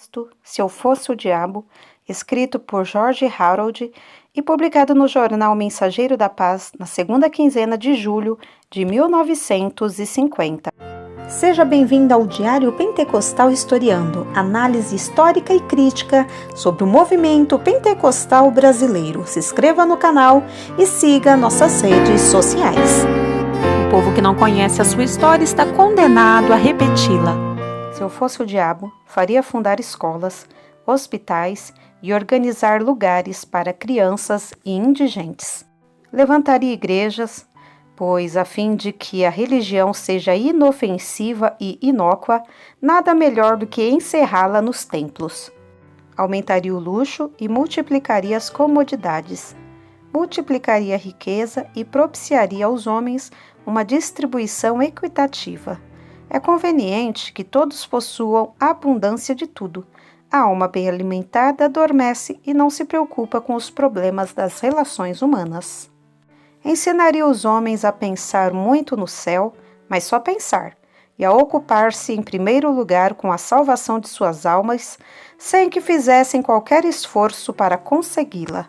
texto Se Eu Fosse o Diabo, escrito por George Harold e publicado no jornal Mensageiro da Paz na segunda quinzena de julho de 1950. Seja bem-vindo ao Diário Pentecostal Historiando, análise histórica e crítica sobre o movimento pentecostal brasileiro. Se inscreva no canal e siga nossas redes sociais. O povo que não conhece a sua história está condenado a repeti-la. Se eu fosse o diabo, faria fundar escolas, hospitais e organizar lugares para crianças e indigentes. Levantaria igrejas, pois, a fim de que a religião seja inofensiva e inócua, nada melhor do que encerrá-la nos templos. Aumentaria o luxo e multiplicaria as comodidades. Multiplicaria a riqueza e propiciaria aos homens uma distribuição equitativa. É conveniente que todos possuam abundância de tudo. A alma bem alimentada adormece e não se preocupa com os problemas das relações humanas. Ensinaria os homens a pensar muito no céu, mas só pensar, e a ocupar-se em primeiro lugar com a salvação de suas almas, sem que fizessem qualquer esforço para consegui-la.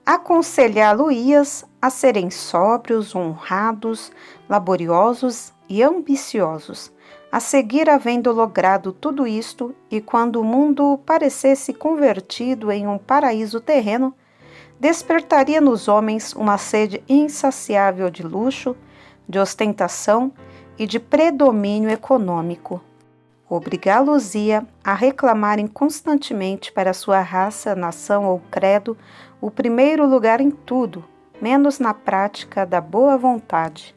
Aconselhá-lo-ias a serem sóbrios, honrados, laboriosos e ambiciosos, a seguir havendo logrado tudo isto, e quando o mundo parecesse convertido em um paraíso terreno, despertaria nos homens uma sede insaciável de luxo, de ostentação e de predomínio econômico. Obrigá-los-ia a reclamarem constantemente para sua raça, nação ou credo o primeiro lugar em tudo, menos na prática da boa vontade.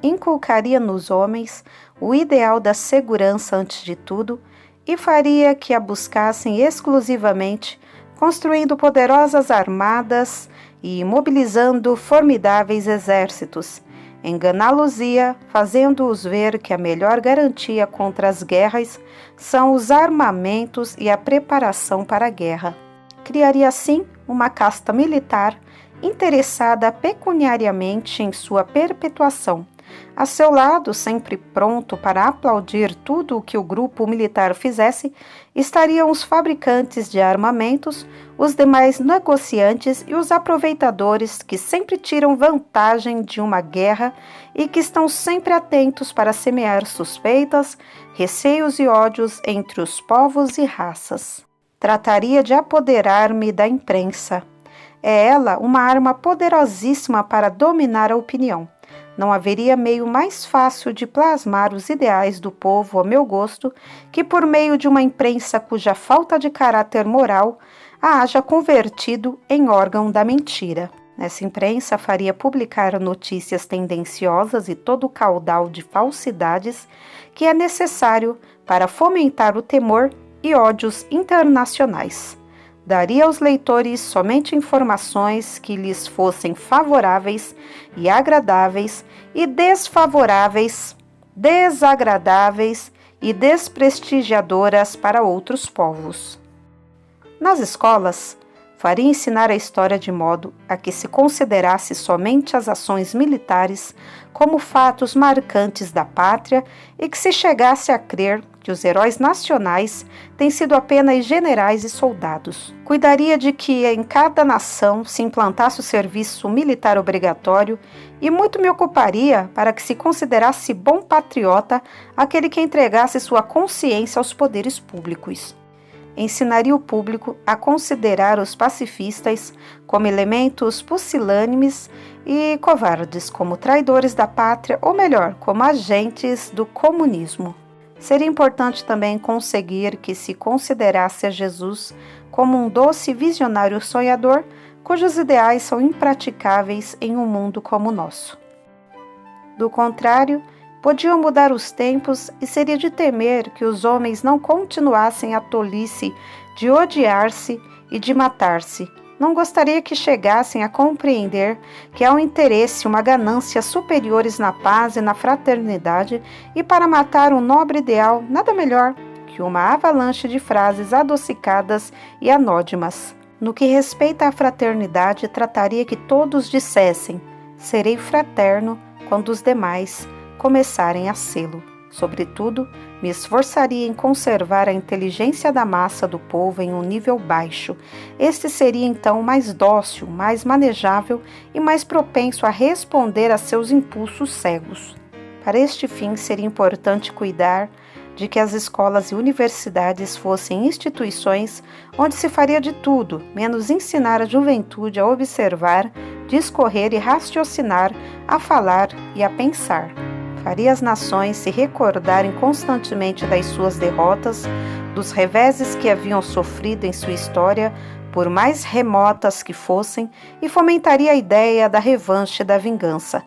Inculcaria nos homens o ideal da segurança antes de tudo e faria que a buscassem exclusivamente, construindo poderosas armadas e mobilizando formidáveis exércitos. Enganá-los-ia, fazendo-os ver que a melhor garantia contra as guerras são os armamentos e a preparação para a guerra. Criaria assim uma casta militar interessada pecuniariamente em sua perpetuação. A seu lado, sempre pronto para aplaudir tudo o que o grupo militar fizesse, estariam os fabricantes de armamentos, os demais negociantes e os aproveitadores que sempre tiram vantagem de uma guerra e que estão sempre atentos para semear suspeitas, receios e ódios entre os povos e raças. Trataria de apoderar-me da imprensa. É ela uma arma poderosíssima para dominar a opinião. Não haveria meio mais fácil de plasmar os ideais do povo a meu gosto que por meio de uma imprensa cuja falta de caráter moral a haja convertido em órgão da mentira. Nessa imprensa faria publicar notícias tendenciosas e todo o caudal de falsidades que é necessário para fomentar o temor e ódios internacionais. Daria aos leitores somente informações que lhes fossem favoráveis e agradáveis e desfavoráveis, desagradáveis e desprestigiadoras para outros povos. Nas escolas, faria ensinar a história de modo a que se considerasse somente as ações militares como fatos marcantes da pátria e que se chegasse a crer que os heróis nacionais têm sido apenas generais e soldados. Cuidaria de que em cada nação se implantasse o serviço militar obrigatório e muito me ocuparia para que se considerasse bom patriota aquele que entregasse sua consciência aos poderes públicos. Ensinaria o público a considerar os pacifistas como elementos pusilânimes e covardes, como traidores da pátria, ou melhor, como agentes do comunismo. Seria importante também conseguir que se considerasse a Jesus como um doce visionário sonhador, cujos ideais são impraticáveis em um mundo como o nosso. Do contrário, podiam mudar os tempos e seria de temer que os homens não continuassem a tolice de odiar-se e de matar-se. Não gostaria que chegassem a compreender que há um interesse e uma ganância superiores na paz e na fraternidade, e para matar um nobre ideal, nada melhor que uma avalanche de frases adocicadas e anódimas. No que respeita à fraternidade, trataria que todos dissessem: serei fraterno quando os demais começarem a sê-lo. Sobretudo, me esforçaria em conservar a inteligência da massa do povo em um nível baixo. Este seria então mais dócil, mais manejável e mais propenso a responder a seus impulsos cegos. Para este fim, seria importante cuidar de que as escolas e universidades fossem instituições onde se faria de tudo, menos ensinar a juventude a observar, discorrer e raciocinar, a falar e a pensar. Faria as nações se recordarem constantemente das suas derrotas, dos reveses que haviam sofrido em sua história, por mais remotas que fossem, e fomentaria a ideia da revanche e da vingança.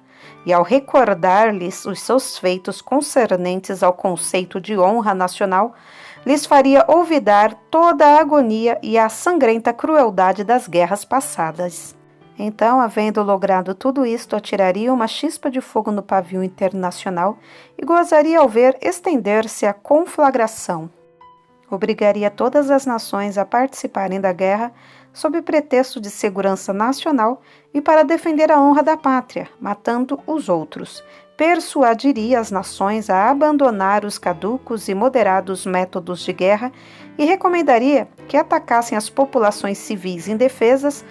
E ao recordar-lhes os seus feitos concernentes ao conceito de honra nacional, lhes faria olvidar toda a agonia e a sangrenta crueldade das guerras passadas. Então, havendo logrado tudo isto, atiraria uma chispa de fogo no pavio internacional e gozaria ao ver estender-se a conflagração. Obrigaria todas as nações a participarem da guerra sob pretexto de segurança nacional e para defender a honra da pátria, matando os outros. Persuadiria as nações a abandonar os caducos e moderados métodos de guerra e recomendaria que atacassem as populações civis indefesas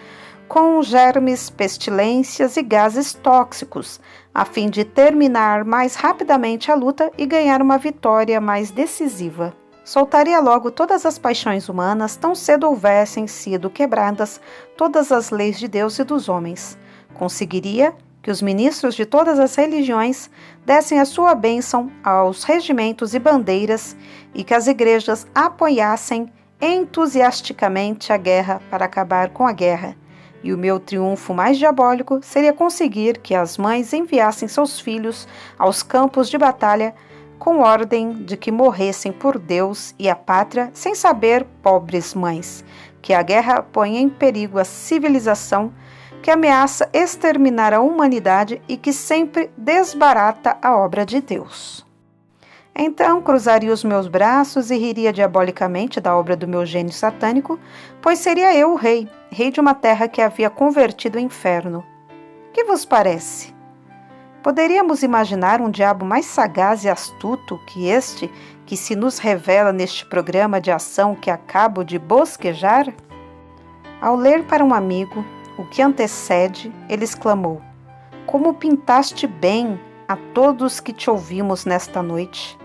com germes, pestilências e gases tóxicos, a fim de terminar mais rapidamente a luta e ganhar uma vitória mais decisiva. Soltaria logo todas as paixões humanas, tão cedo houvessem sido quebradas todas as leis de Deus e dos homens. Conseguiria que os ministros de todas as religiões dessem a sua bênção aos regimentos e bandeiras e que as igrejas apoiassem entusiasticamente a guerra para acabar com a guerra. E o meu triunfo mais diabólico seria conseguir que as mães enviassem seus filhos aos campos de batalha com ordem de que morressem por Deus e a pátria, sem saber, pobres mães, que a guerra põe em perigo a civilização, que ameaça exterminar a humanidade e que sempre desbarata a obra de Deus. Então cruzaria os meus braços e riria diabolicamente da obra do meu gênio satânico, pois seria eu o rei de uma terra que havia convertido em inferno. Que vos parece? Poderíamos imaginar um diabo mais sagaz e astuto que este que se nos revela neste programa de ação que acabo de bosquejar? Ao ler para um amigo o que antecede, ele exclamou: "Como pintaste bem a todos que te ouvimos nesta noite."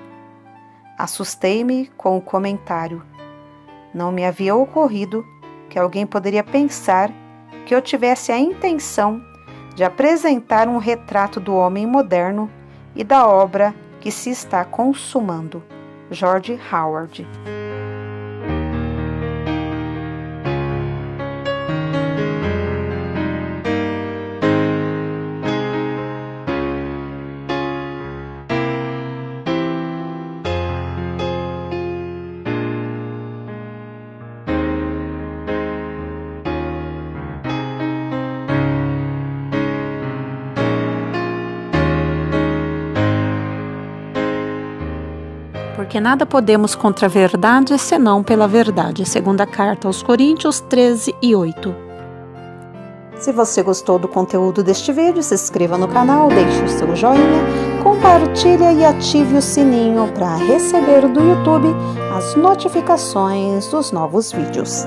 Assustei-me com o comentário. Não me havia ocorrido que alguém poderia pensar que eu tivesse a intenção de apresentar um retrato do homem moderno e da obra que se está consumando. George Howard. Porque nada podemos contra a verdade, senão pela verdade. Segunda carta aos Coríntios 13:8. Se você gostou do conteúdo deste vídeo, se inscreva no canal, deixe o seu joinha, compartilhe e ative o sininho para receber do YouTube as notificações dos novos vídeos.